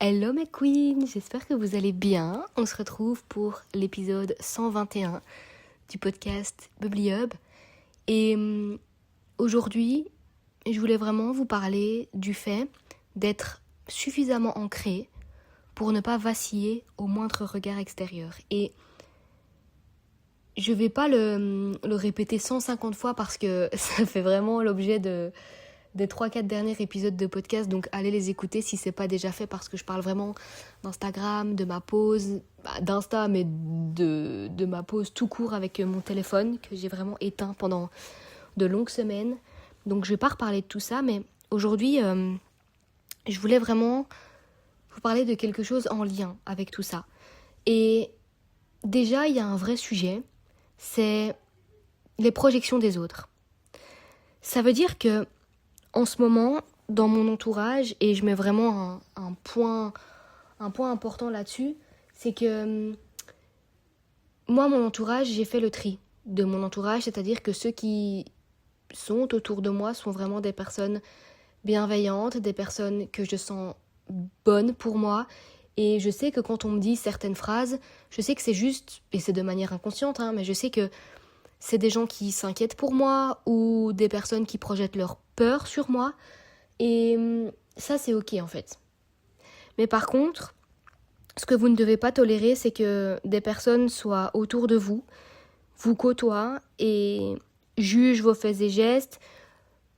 Hello mes queens, j'espère que vous allez bien. On se retrouve pour l'épisode 121 du podcast Bubbly Hub. Et aujourd'hui, je voulais vraiment vous parler du fait d'être suffisamment ancré pour ne pas vaciller au moindre regard extérieur. Et je vais pas le répéter 150 fois parce que ça fait vraiment l'objet des 3-4 derniers épisodes de podcast, donc allez les écouter si c'est pas déjà fait parce que je parle vraiment d'Instagram, de ma pause, d'Insta, mais de ma pause tout court avec mon téléphone que j'ai vraiment éteint pendant de longues semaines. Donc je vais pas reparler de tout ça, mais aujourd'hui je voulais vraiment vous parler de quelque chose en lien avec tout ça. Et déjà il y a un vrai sujet, c'est les projections des autres. Ça veut dire que en ce moment, dans mon entourage, et je mets vraiment un point important là-dessus, c'est que moi, mon entourage, j'ai fait le tri de mon entourage, c'est-à-dire que ceux qui sont autour de moi sont vraiment des personnes bienveillantes, des personnes que je sens bonnes pour moi. Et je sais que quand on me dit certaines phrases, je sais que c'est juste, et c'est de manière inconsciente, mais je sais que c'est des gens qui s'inquiètent pour moi ou des personnes qui projettent leur peur sur moi. Et ça, c'est ok en fait. Mais par contre, ce que vous ne devez pas tolérer, c'est que des personnes soient autour de vous, vous côtoient et jugent vos faits et gestes,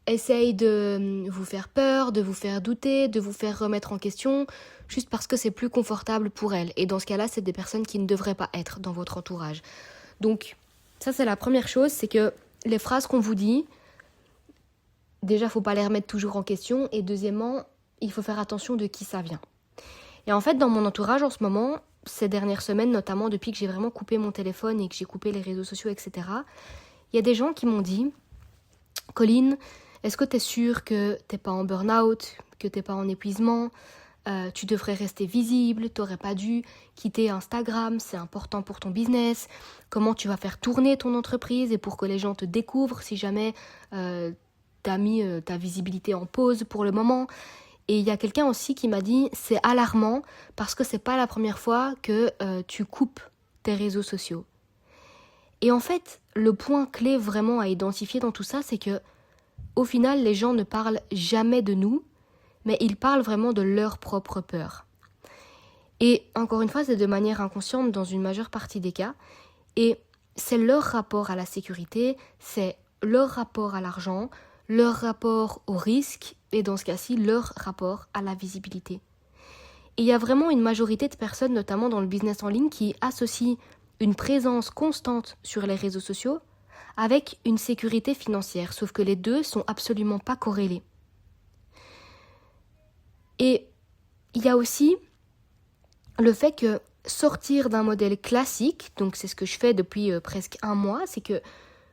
essayent de vous faire peur, de vous faire douter, de vous faire remettre en question, juste parce que c'est plus confortable pour elles. Et dans ce cas-là, c'est des personnes qui ne devraient pas être dans votre entourage. Donc, ça, c'est la première chose, c'est que les phrases qu'on vous dit, déjà, il ne faut pas les remettre toujours en question. Et deuxièmement, il faut faire attention de qui ça vient. Et en fait, dans mon entourage en ce moment, ces dernières semaines, notamment depuis que j'ai vraiment coupé mon téléphone et que j'ai coupé les réseaux sociaux, etc., il y a des gens qui m'ont dit « Colline, est-ce que tu es sûre que tu n'es pas en burn-out, que tu n'es pas en épuisement ? Tu devrais rester visible, tu n'aurais pas dû quitter Instagram, c'est important pour ton business. Comment tu vas faire tourner ton entreprise et pour que les gens te découvrent si jamais tu as mis ta visibilité en pause pour le moment ?» Et il y a quelqu'un aussi qui m'a dit « C'est alarmant parce que c'est pas la première fois que tu coupes tes réseaux sociaux. » Et en fait, le point clé vraiment à identifier dans tout ça, c'est que au final, les gens ne parlent jamais de nous, mais ils parlent vraiment de leur propre peur. Et encore une fois, c'est de manière inconsciente dans une majeure partie des cas. Et c'est leur rapport à la sécurité, c'est leur rapport à l'argent, leur rapport au risque, et dans ce cas-ci, leur rapport à la visibilité. Et il y a vraiment une majorité de personnes, notamment dans le business en ligne, qui associent une présence constante sur les réseaux sociaux avec une sécurité financière, sauf que les deux sont absolument pas corrélés. Et il y a aussi le fait que sortir d'un modèle classique, donc c'est ce que je fais depuis presque 1 mois, c'est que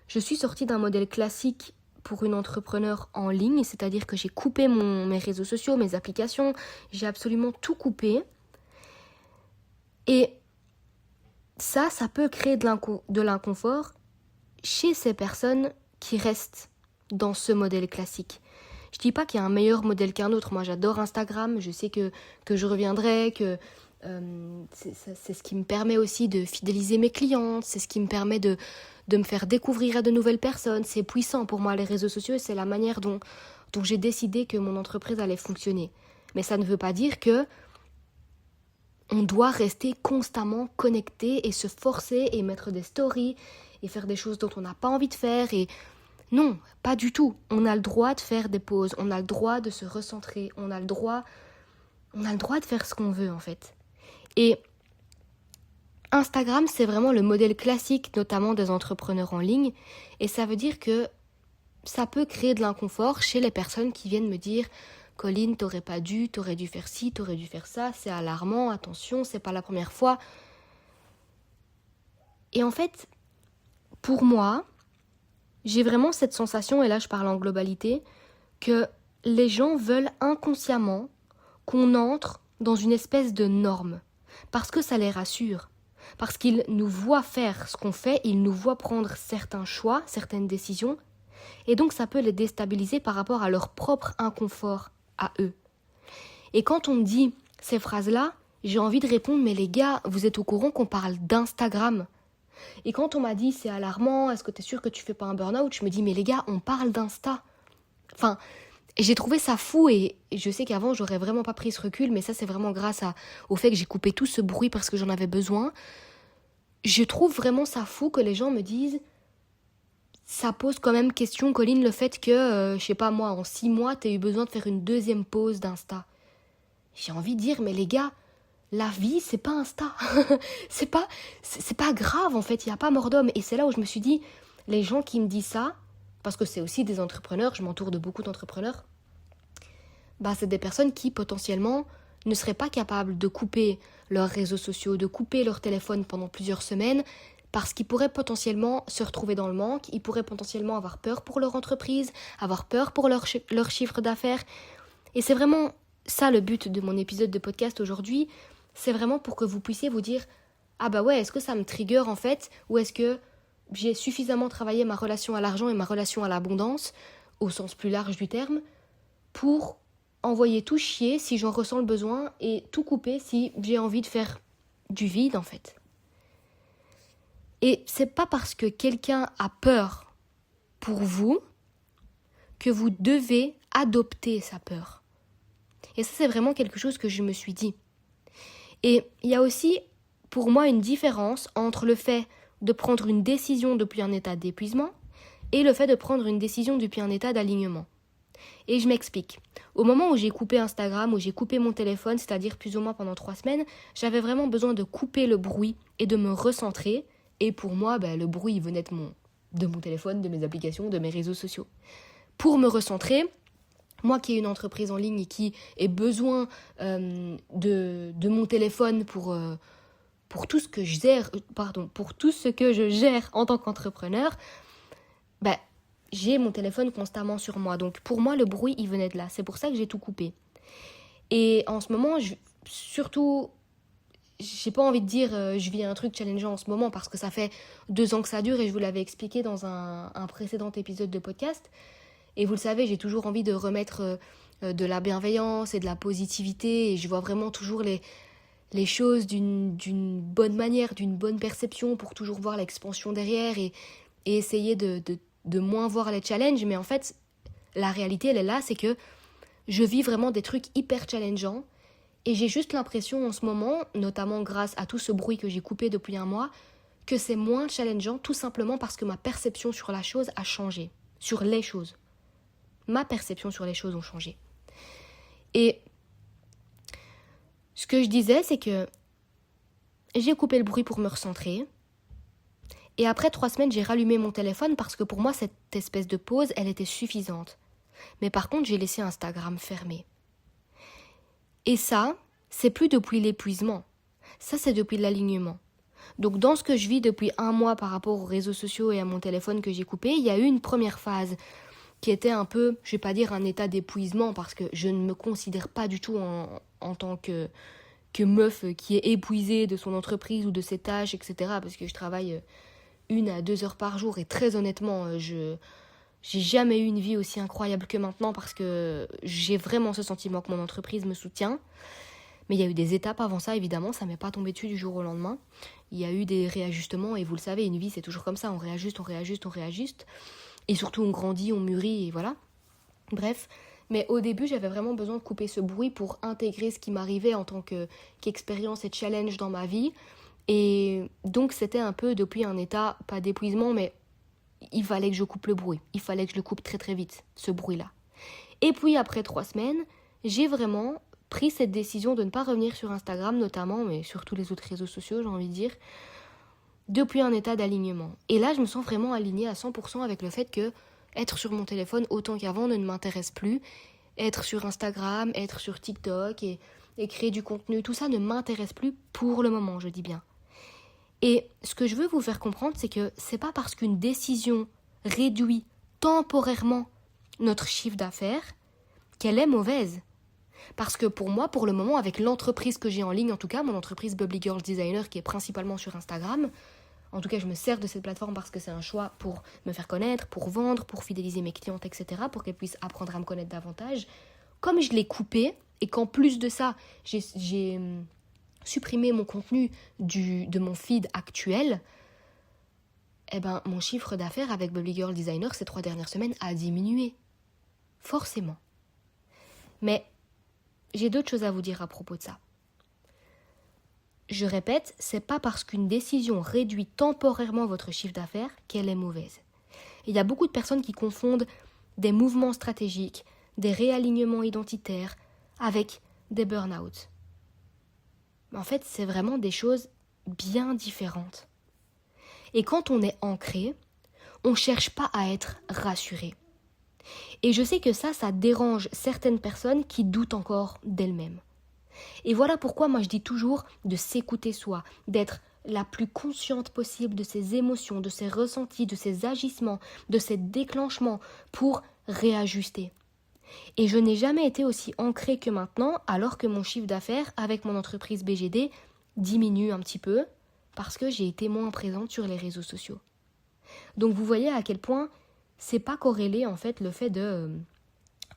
je suis sortie d'un modèle classique pour une entrepreneur en ligne, c'est-à-dire que j'ai coupé mes réseaux sociaux, mes applications, j'ai absolument tout coupé. Et ça peut créer de l'inconfort chez ces personnes qui restent dans ce modèle classique. Je dis pas qu'il y a un meilleur modèle qu'un autre. Moi, j'adore Instagram. Je sais que je reviendrai, que c'est ce qui me permet aussi de fidéliser mes clientes. C'est ce qui me permet de me faire découvrir à de nouvelles personnes. C'est puissant pour moi, les réseaux sociaux. Et c'est la manière dont j'ai décidé que mon entreprise allait fonctionner. Mais ça ne veut pas dire que on doit rester constamment connecté et se forcer et mettre des stories et faire des choses dont on n'a pas envie de faire. Et non, pas du tout. On a le droit de faire des pauses, on a le droit de se recentrer, on a le droit de faire ce qu'on veut en fait. Et Instagram, c'est vraiment le modèle classique, notamment des entrepreneurs en ligne. Et ça veut dire que ça peut créer de l'inconfort chez les personnes qui viennent me dire « Colline, t'aurais pas dû, t'aurais dû faire ci, t'aurais dû faire ça, c'est alarmant, attention, c'est pas la première fois. » Et en fait, pour moi, j'ai vraiment cette sensation, et là je parle en globalité, que les gens veulent inconsciemment qu'on entre dans une espèce de norme. Parce que ça les rassure. Parce qu'ils nous voient faire ce qu'on fait, ils nous voient prendre certains choix, certaines décisions, et donc ça peut les déstabiliser par rapport à leur propre inconfort à eux. Et quand on me dit ces phrases-là, j'ai envie de répondre, mais les gars, vous êtes au courant qu'on parle d'Instagram? Et quand on m'a dit c'est alarmant, est-ce que t'es sûr que tu fais pas un burn-out? Je me dis mais les gars, on parle d'Insta. Enfin, j'ai trouvé ça fou et je sais qu'avant j'aurais vraiment pas pris ce recul, mais ça c'est vraiment grâce au fait que j'ai coupé tout ce bruit parce que j'en avais besoin. Je trouve vraiment ça fou que les gens me disent, ça pose quand même question, Colline, le fait que, je sais pas moi, en 6 mois, t'as eu besoin de faire une deuxième pause d'Insta. J'ai envie de dire, mais les gars, la vie, c'est pas Insta. c'est pas grave, en fait, il n'y a pas mort d'homme. Et c'est là où je me suis dit, les gens qui me disent ça, parce que c'est aussi des entrepreneurs, je m'entoure de beaucoup d'entrepreneurs, bah, c'est des personnes qui, potentiellement, ne seraient pas capables de couper leurs réseaux sociaux, de couper leur téléphone pendant plusieurs semaines, parce qu'ils pourraient potentiellement se retrouver dans le manque, ils pourraient potentiellement avoir peur pour leur entreprise, avoir peur pour leur chiffre d'affaires. Et c'est vraiment ça le but de mon épisode de podcast aujourd'hui, c'est vraiment pour que vous puissiez vous dire « Ah bah ouais, est-ce que ça me trigger en fait ? Ou est-ce que j'ai suffisamment travaillé ma relation à l'argent et ma relation à l'abondance, au sens plus large du terme, pour envoyer tout chier si j'en ressens le besoin et tout couper si j'ai envie de faire du vide en fait. » Et c'est pas parce que quelqu'un a peur pour vous que vous devez adopter sa peur. Et ça, c'est vraiment quelque chose que je me suis dit. Et il y a aussi, pour moi, une différence entre le fait de prendre une décision depuis un état d'épuisement et le fait de prendre une décision depuis un état d'alignement. Et je m'explique. Au moment où j'ai coupé Instagram, où j'ai coupé mon téléphone, c'est-à-dire plus ou moins pendant 3 semaines, j'avais vraiment besoin de couper le bruit et de me recentrer. Et pour moi, le bruit il venait de mon téléphone, de mes applications, de mes réseaux sociaux. Pour me recentrer, moi qui ai une entreprise en ligne et qui ai besoin de mon téléphone pour tout ce que je gère, pour tout ce que je gère en tant qu'entrepreneur, j'ai mon téléphone constamment sur moi. Donc pour moi, le bruit, il venait de là. C'est pour ça que j'ai tout coupé. Et en ce moment, surtout, j'ai pas envie de dire je vis un truc challengeant en ce moment parce que ça fait 2 ans que ça dure et je vous l'avais expliqué dans un précédent épisode de podcast. Et vous le savez, j'ai toujours envie de remettre de la bienveillance et de la positivité et je vois vraiment toujours les choses d'une bonne manière, d'une bonne perception pour toujours voir l'expansion derrière et essayer de moins voir les challenges. Mais en fait, la réalité, elle est là, c'est que je vis vraiment des trucs hyper challengeants et j'ai juste l'impression en ce moment, notamment grâce à tout ce bruit que j'ai coupé depuis 1 mois, que c'est moins challengeant tout simplement parce que ma perception sur la chose a changé. Sur les choses. Ma perception sur les choses ont changé. Et ce que je disais, c'est que j'ai coupé le bruit pour me recentrer. Et après 3 semaines, j'ai rallumé mon téléphone parce que pour moi, cette espèce de pause, elle était suffisante. Mais par contre, j'ai laissé Instagram fermé. Et ça, c'est plus depuis l'épuisement. Ça, c'est depuis l'alignement. Donc dans ce que je vis depuis 1 mois par rapport aux réseaux sociaux et à mon téléphone que j'ai coupé, il y a eu une première phase qui était un peu, je vais pas dire un état d'épuisement parce que je ne me considère pas du tout en tant que meuf qui est épuisée de son entreprise ou de ses tâches, etc. Parce que je travaille 1 à 2 heures par jour et très honnêtement, j'ai jamais eu une vie aussi incroyable que maintenant parce que j'ai vraiment ce sentiment que mon entreprise me soutient. Mais il y a eu des étapes avant ça, évidemment, ça m'est pas tombé dessus du jour au lendemain. Il y a eu des réajustements et vous le savez, une vie c'est toujours comme ça, on réajuste. Et surtout on grandit, on mûrit et voilà. Bref, mais au début j'avais vraiment besoin de couper ce bruit pour intégrer ce qui m'arrivait en tant qu'expérience et challenge dans ma vie. Et donc c'était un peu depuis un état, pas d'épuisement, mais il fallait que je coupe le bruit. Il fallait que je le coupe très très vite, ce bruit-là. Et puis après 3 semaines, j'ai vraiment pris cette décision de ne pas revenir sur Instagram notamment, mais sur tous les autres réseaux sociaux, j'ai envie de dire, depuis un état d'alignement. Et là, je me sens vraiment alignée à 100% avec le fait que être sur mon téléphone autant qu'avant ne m'intéresse plus. Être sur Instagram, être sur TikTok et créer du contenu, tout ça ne m'intéresse plus pour le moment, je dis bien. Et ce que je veux vous faire comprendre, c'est que c'est pas parce qu'une décision réduit temporairement notre chiffre d'affaires qu'elle est mauvaise. Parce que pour moi, pour le moment, avec l'entreprise que j'ai en ligne, en tout cas, mon entreprise Bubbly Girls Designer qui est principalement sur Instagram, en tout cas, je me sers de cette plateforme parce que c'est un choix pour me faire connaître, pour vendre, pour fidéliser mes clientes, etc., pour qu'elles puissent apprendre à me connaître davantage. Comme je l'ai coupée et qu'en plus de ça, j'ai supprimé mon contenu de mon feed actuel, eh ben, mon chiffre d'affaires avec Bubbly Girl Designer ces 3 dernières semaines a diminué. Forcément. Mais j'ai d'autres choses à vous dire à propos de ça. Je répète, c'est pas parce qu'une décision réduit temporairement votre chiffre d'affaires qu'elle est mauvaise. Il y a beaucoup de personnes qui confondent des mouvements stratégiques, des réalignements identitaires avec des burn-out. En fait, c'est vraiment des choses bien différentes. Et quand on est ancré, on ne cherche pas à être rassuré. Et je sais que ça dérange certaines personnes qui doutent encore d'elles-mêmes. Et voilà pourquoi moi je dis toujours de s'écouter soi, d'être la plus consciente possible de ses émotions, de ses ressentis, de ses agissements, de ses déclenchements pour réajuster. Et je n'ai jamais été aussi ancrée que maintenant, alors que mon chiffre d'affaires avec mon entreprise BGD diminue un petit peu parce que j'ai été moins présente sur les réseaux sociaux. Donc vous voyez à quel point c'est pas corrélé en fait le fait de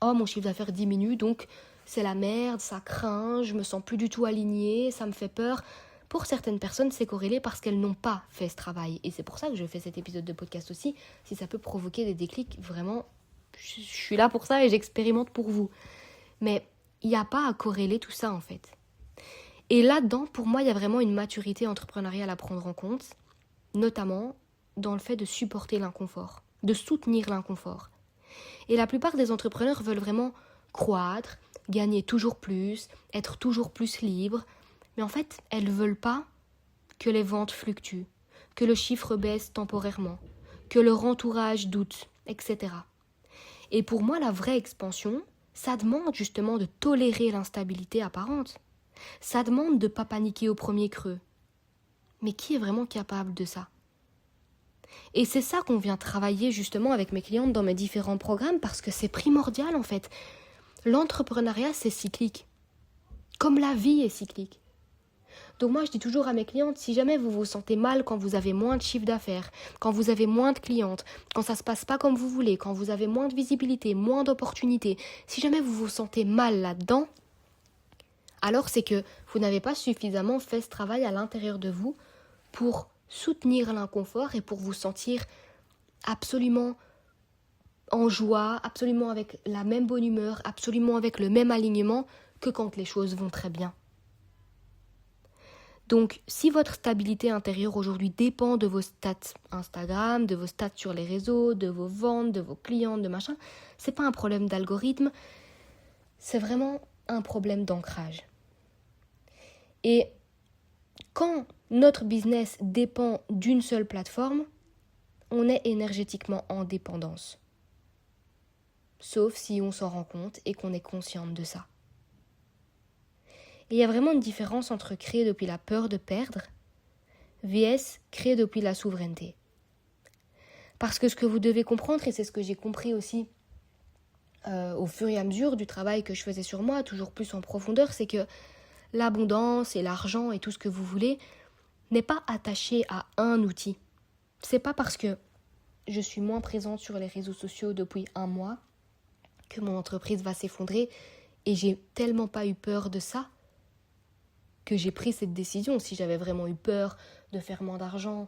oh mon chiffre d'affaires diminue donc c'est la merde, ça craint, je me sens plus du tout alignée, ça me fait peur. Pour certaines personnes, c'est corrélé parce qu'elles n'ont pas fait ce travail. Et c'est pour ça que je fais cet épisode de podcast aussi. Si ça peut provoquer des déclics, vraiment, je suis là pour ça et j'expérimente pour vous. Mais il n'y a pas à corréler tout ça en fait. Et là-dedans, pour moi, il y a vraiment une maturité entrepreneuriale à prendre en compte, notamment dans le fait de supporter l'inconfort, de soutenir l'inconfort. Et la plupart des entrepreneurs veulent vraiment croître, gagner toujours plus, être toujours plus libre. Mais en fait, elles ne veulent pas que les ventes fluctuent, que le chiffre baisse temporairement, que leur entourage doute, etc. Et pour moi, la vraie expansion, ça demande justement de tolérer l'instabilité apparente. Ça demande de ne pas paniquer au premier creux. Mais qui est vraiment capable de ça ? Et c'est ça qu'on vient travailler justement avec mes clientes dans mes différents programmes parce que c'est primordial en fait. L'entrepreneuriat, c'est cyclique. Comme la vie est cyclique. Donc moi, je dis toujours à mes clientes, si jamais vous vous sentez mal quand vous avez moins de chiffre d'affaires, quand vous avez moins de clientes, quand ça ne se passe pas comme vous voulez, quand vous avez moins de visibilité, moins d'opportunités, si jamais vous vous sentez mal là-dedans, alors c'est que vous n'avez pas suffisamment fait ce travail à l'intérieur de vous pour soutenir l'inconfort et pour vous sentir absolument en joie, absolument avec la même bonne humeur, absolument avec le même alignement que quand les choses vont très bien. Donc, si votre stabilité intérieure aujourd'hui dépend de vos stats Instagram, de vos stats sur les réseaux, de vos ventes, de vos clients, de machin, c'est pas un problème d'algorithme, c'est vraiment un problème d'ancrage. Et quand notre business dépend d'une seule plateforme, on est énergétiquement en dépendance. Sauf si on s'en rend compte et qu'on est consciente de ça. Et il y a vraiment une différence entre créer depuis la peur de perdre vs créer depuis la souveraineté. Parce que ce que vous devez comprendre, et c'est ce que j'ai compris aussi au fur et à mesure du travail que je faisais sur moi, toujours plus en profondeur, c'est que l'abondance et l'argent et tout ce que vous voulez n'est pas attaché à un outil. C'est pas parce que je suis moins présente sur les réseaux sociaux depuis 1 mois que mon entreprise va s'effondrer et j'ai tellement pas eu peur de ça que j'ai pris cette décision. Si j'avais vraiment eu peur de faire moins d'argent,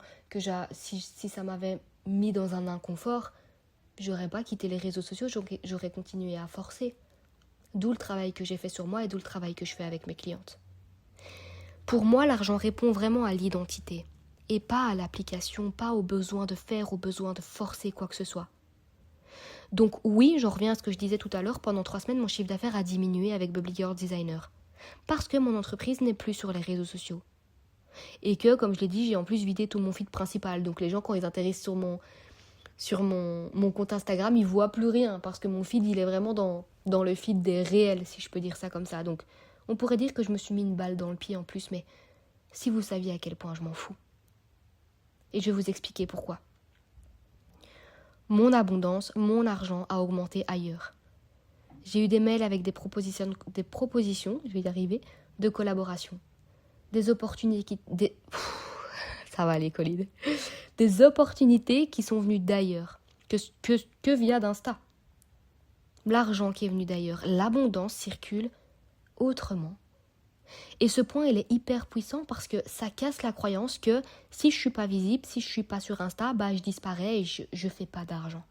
si ça m'avait mis dans un inconfort, j'aurais pas quitté les réseaux sociaux, j'aurais continué à forcer. D'où le travail que j'ai fait sur moi et d'où le travail que je fais avec mes clientes. Pour moi, l'argent répond vraiment à l'identité et pas à l'application, pas au besoin de faire, au besoin de forcer quoi que ce soit. Donc oui, j'en reviens à ce que je disais tout à l'heure, pendant 3 semaines, mon chiffre d'affaires a diminué avec Bubbly Girl Designer. Parce que mon entreprise n'est plus sur les réseaux sociaux. Et que, comme je l'ai dit, j'ai en plus vidé tout mon feed principal. Donc les gens, quand ils atterrissent sur mon compte Instagram, ils voient plus rien. Parce que mon feed, il est vraiment dans le feed des réels, si je peux dire ça comme ça. Donc on pourrait dire que je me suis mis une balle dans le pied en plus. Mais si vous saviez à quel point je m'en fous. Et je vais vous expliquer pourquoi. Mon abondance, mon argent a augmenté ailleurs. J'ai eu des mails avec des propositions, je vais y arriver, de collaboration. Des opportunités ça va aller, Colline. Des opportunités qui sont venues d'ailleurs, que via d'Insta. L'argent qui est venu d'ailleurs. L'abondance circule autrement. Et ce point, il est hyper puissant parce que ça casse la croyance que si je suis pas visible, si je suis pas sur Insta, je disparais et je fais pas d'argent.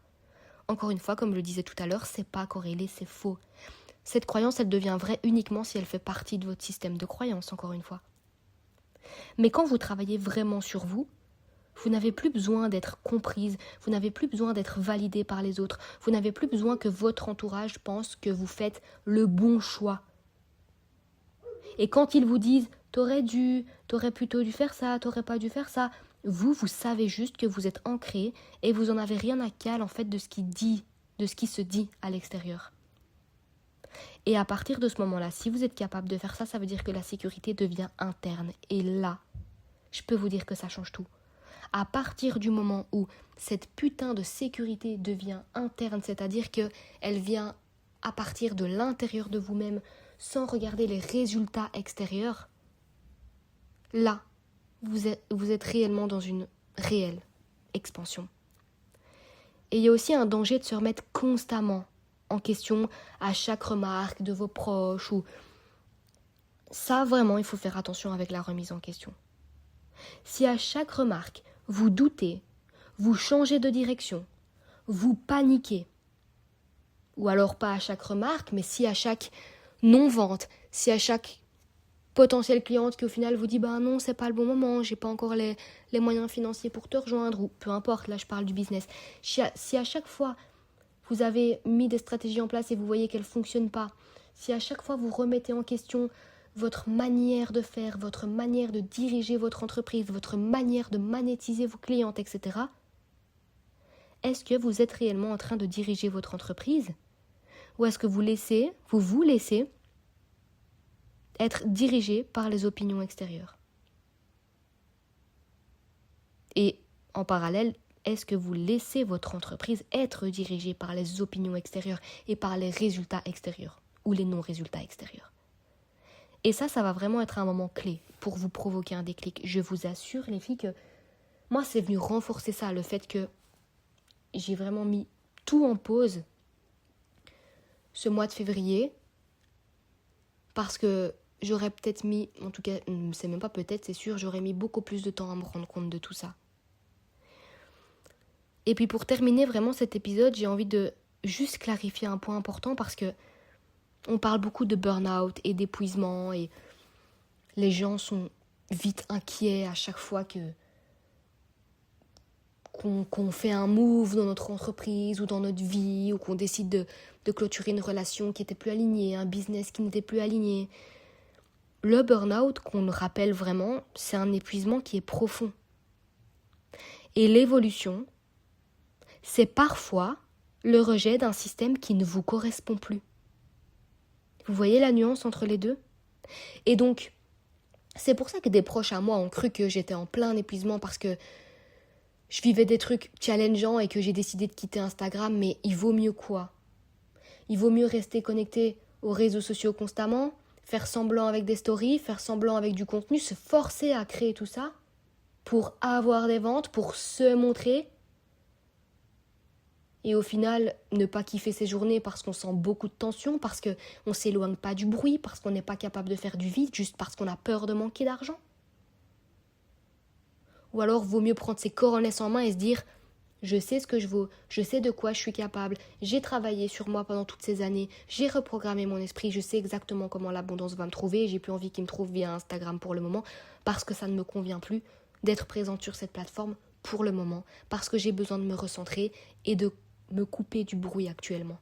Encore une fois, comme je le disais tout à l'heure, c'est pas corrélé, c'est faux. Cette croyance, elle devient vraie uniquement si elle fait partie de votre système de croyance, encore une fois. Mais quand vous travaillez vraiment sur vous, vous n'avez plus besoin d'être comprise, vous n'avez plus besoin d'être validée par les autres, vous n'avez plus besoin que votre entourage pense que vous faites le bon choix. Et quand ils vous disent « t'aurais plutôt dû faire ça, t'aurais pas dû faire ça », vous savez juste que vous êtes ancré et vous en avez rien à cale en fait de ce qui se dit à l'extérieur. Et à partir de ce moment-là, si vous êtes capable de faire ça, ça veut dire que la sécurité devient interne. Et là, je peux vous dire que ça change tout. À partir du moment où cette putain de sécurité devient interne, c'est-à-dire qu'elle vient à partir de l'intérieur de vous-même, sans regarder les résultats extérieurs, là, vous êtes réellement dans une réelle expansion. Et il y a aussi un danger de se remettre constamment en question à chaque remarque de vos proches. Ça, vraiment, il faut faire attention avec la remise en question. Si à chaque remarque, vous doutez, vous changez de direction, vous paniquez, ou alors pas à chaque remarque, mais si à chaque non-vente, si à chaque potentielle cliente qui au final vous dit non, c'est pas le bon moment, j'ai pas encore les moyens financiers pour te rejoindre, ou peu importe, là je parle du business. Si à chaque fois vous avez mis des stratégies en place et vous voyez qu'elles ne fonctionnent pas, si à chaque fois vous remettez en question votre manière de faire, votre manière de diriger votre entreprise, votre manière de monétiser vos clientes, etc., est-ce que vous êtes réellement en train de diriger votre entreprise? Ou est-ce que vous vous laissez être dirigé par les opinions extérieures? Et en parallèle, est-ce que vous laissez votre entreprise être dirigée par les opinions extérieures et par les résultats extérieurs ou les non-résultats extérieurs? Et ça va vraiment être un moment clé pour vous provoquer un déclic. Je vous assure, les filles, que moi, c'est venu renforcer ça, le fait que j'ai vraiment mis tout en pause ce mois de février parce que j'aurais peut-être mis, en tout cas, c'est même pas peut-être, c'est sûr, j'aurais mis beaucoup plus de temps à me rendre compte de tout ça. Et puis pour terminer vraiment cet épisode, j'ai envie de juste clarifier un point important parce que on parle beaucoup de burn-out et d'épuisement et les gens sont vite inquiets à chaque fois qu'on fait un move dans notre entreprise ou dans notre vie ou qu'on décide de clôturer une relation qui n'était plus alignée, un business qui n'était plus aligné. Le burn-out, qu'on rappelle vraiment, c'est un épuisement qui est profond. Et l'évolution, c'est parfois le rejet d'un système qui ne vous correspond plus. Vous voyez la nuance entre les deux? Et donc, c'est pour ça que des proches à moi ont cru que j'étais en plein épuisement parce que je vivais des trucs challengeants et que j'ai décidé de quitter Instagram, mais il vaut mieux quoi? Il vaut mieux rester connecté aux réseaux sociaux constamment, faire semblant avec des stories, faire semblant avec du contenu, se forcer à créer tout ça pour avoir des ventes, pour se montrer. Et au final, ne pas kiffer ses journées parce qu'on sent beaucoup de tension, parce qu'on ne s'éloigne pas du bruit, parce qu'on n'est pas capable de faire du vide, juste parce qu'on a peur de manquer d'argent. Ou alors, vaut mieux prendre ses coronets en main et se dire « Je sais ce que je vaux, je sais de quoi je suis capable, j'ai travaillé sur moi pendant toutes ces années, j'ai reprogrammé mon esprit, je sais exactement comment l'abondance va me trouver, j'ai plus envie qu'il me trouve via Instagram pour le moment, parce que ça ne me convient plus d'être présente sur cette plateforme pour le moment, parce que j'ai besoin de me recentrer et de me couper du bruit actuellement. »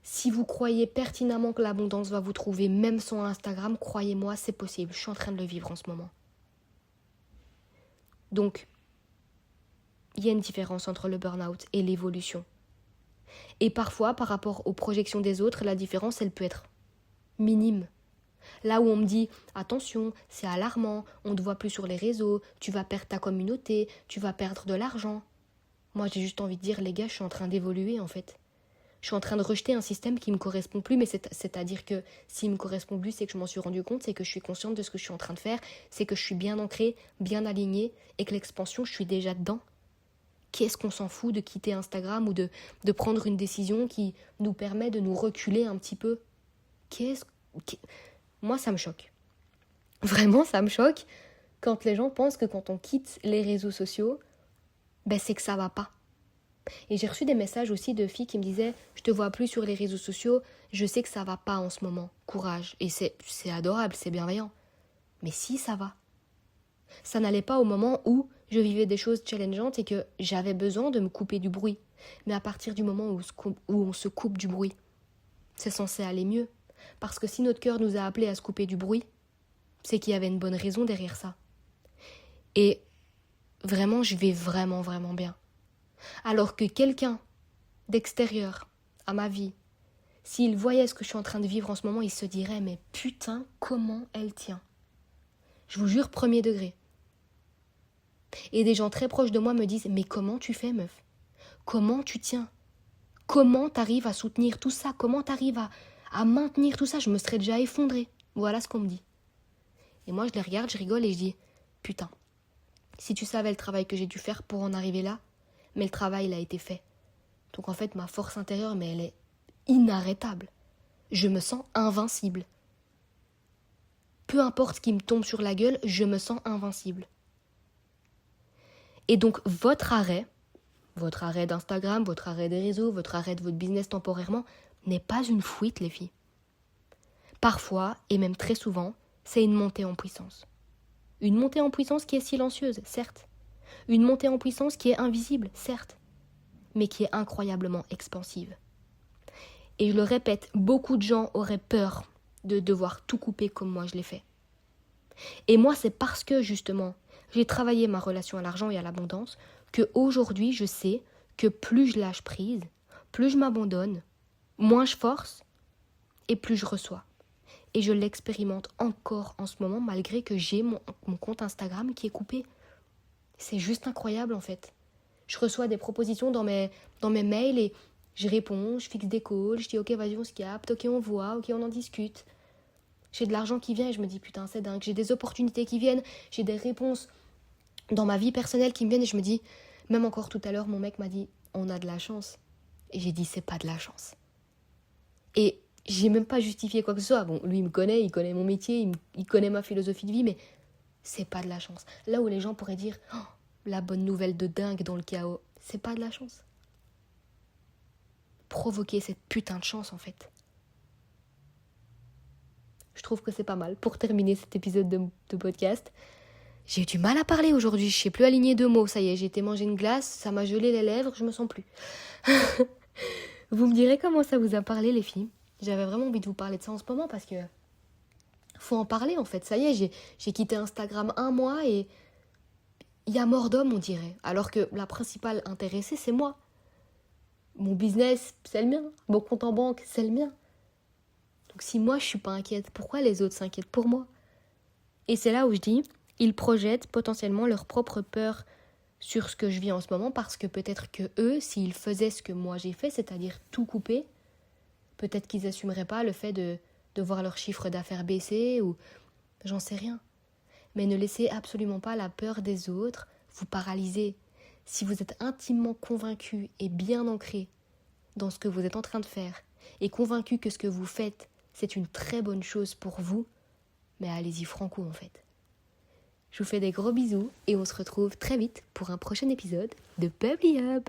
Si vous croyez pertinemment que l'abondance va vous trouver même sans Instagram, croyez-moi, c'est possible. Je suis en train de le vivre en ce moment. Donc, il y a une différence entre le burn-out et l'évolution. Et parfois, par rapport aux projections des autres, la différence, elle peut être minime. Là où on me dit « Attention, c'est alarmant, on ne te voit plus sur les réseaux, tu vas perdre ta communauté, tu vas perdre de l'argent. » Moi, j'ai juste envie de dire « Les gars, je suis en train d'évoluer en fait. » Je suis en train de rejeter un système qui ne me correspond plus, mais c'est-à-dire que s'il ne me correspond plus, c'est que je m'en suis rendu compte, c'est que je suis consciente de ce que je suis en train de faire, c'est que je suis bien ancrée, bien alignée, et que l'expansion, je suis déjà dedans. Qu'est-ce qu'on s'en fout de quitter Instagram ou de prendre une décision qui nous permet de nous reculer un petit peu Moi, ça me choque. Vraiment, ça me choque quand les gens pensent que quand on quitte les réseaux sociaux, c'est que ça va pas. Et j'ai reçu des messages aussi de filles qui me disaient « Je te vois plus sur les réseaux sociaux, je sais que ça va pas en ce moment, courage. » Et c'est adorable, c'est bienveillant. Mais si, ça va. Ça n'allait pas au moment où je vivais des choses challengeantes et que j'avais besoin de me couper du bruit. Mais à partir du moment où on se coupe du bruit, c'est censé aller mieux. Parce que si notre cœur nous a appelés à se couper du bruit, c'est qu'il y avait une bonne raison derrière ça. Et vraiment, je vais vraiment, vraiment bien. Alors que quelqu'un d'extérieur à ma vie, s'il voyait ce que je suis en train de vivre en ce moment, il se dirait « Mais putain, comment elle tient ?» Je vous jure, premier degré. Et des gens très proches de moi me disent « Mais comment tu fais, meuf ? Comment tu tiens ? Comment t'arrives à soutenir tout ça ? Comment t'arrives à maintenir tout ça ? Je me serais déjà effondrée. » Voilà ce qu'on me dit. Et moi, je les regarde, je rigole et je dis « Putain, si tu savais le travail que j'ai dû faire pour en arriver là, mais le travail, il a été fait. Donc en fait, ma force intérieure, mais elle est inarrêtable. Je me sens invincible. Peu importe ce qui me tombe sur la gueule, je me sens invincible. Et donc votre arrêt d'Instagram, votre arrêt des réseaux, votre arrêt de votre business temporairement, n'est pas une fuite, les filles. Parfois, et même très souvent, c'est une montée en puissance. Une montée en puissance qui est silencieuse, certes. Une montée en puissance qui est invisible, certes. Mais qui est incroyablement expansive. Et je le répète, beaucoup de gens auraient peur de devoir tout couper comme moi je l'ai fait. Et moi, c'est parce que, justement, j'ai travaillé ma relation à l'argent et à l'abondance qu'aujourd'hui, je sais que plus je lâche prise, plus je m'abandonne, moins je force et plus je reçois. Et je l'expérimente encore en ce moment, malgré que j'ai mon compte Instagram qui est coupé. C'est juste incroyable, en fait. Je reçois des propositions dans mes mails et je réponds, je fixe des calls, je dis ok, vas-y, on se capte, ok, on voit, ok, on en discute. J'ai de l'argent qui vient et je me dis putain, c'est dingue. J'ai des opportunités qui viennent, j'ai des réponses dans ma vie personnelle qui me viennent et je me dis, même encore tout à l'heure, mon mec m'a dit, on a de la chance. Et j'ai dit, c'est pas de la chance. Et j'ai même pas justifié quoi que ce soit. Bon, lui, il me connaît, il connaît mon métier, il connaît ma philosophie de vie, mais c'est pas de la chance. Là où les gens pourraient dire, oh, la bonne nouvelle de dingue dans le chaos, c'est pas de la chance. Provoquer cette putain de chance, en fait. Je trouve que c'est pas mal pour terminer cet épisode de podcast. J'ai eu du mal à parler aujourd'hui, je sais plus aligner deux mots, ça y est, j'ai été manger une glace, ça m'a gelé les lèvres, je me sens plus. Vous me direz comment ça vous a parlé, les filles. J'avais vraiment envie de vous parler de ça en ce moment parce que faut en parler en fait. Ça y est, j'ai quitté Instagram 1 mois et il y a mort d'homme, on dirait. Alors que la principale intéressée, c'est moi. Mon business, c'est le mien. Mon compte en banque, c'est le mien. Donc si moi je suis pas inquiète, pourquoi les autres s'inquiètent pour moi ? Et c'est là où je dis, ils projettent potentiellement leur propre peur sur ce que je vis en ce moment parce que peut-être que eux, s'ils faisaient ce que moi j'ai fait, c'est-à-dire tout couper, peut-être qu'ils n'assumeraient pas le fait de voir leur chiffre d'affaires baisser ou j'en sais rien. Mais ne laissez absolument pas la peur des autres vous paralyser. Si vous êtes intimement convaincu et bien ancré dans ce que vous êtes en train de faire et convaincu que ce que vous faites, c'est une très bonne chose pour vous, mais allez-y franco en fait. Je vous fais des gros bisous et on se retrouve très vite pour un prochain épisode de Bubbly Hub.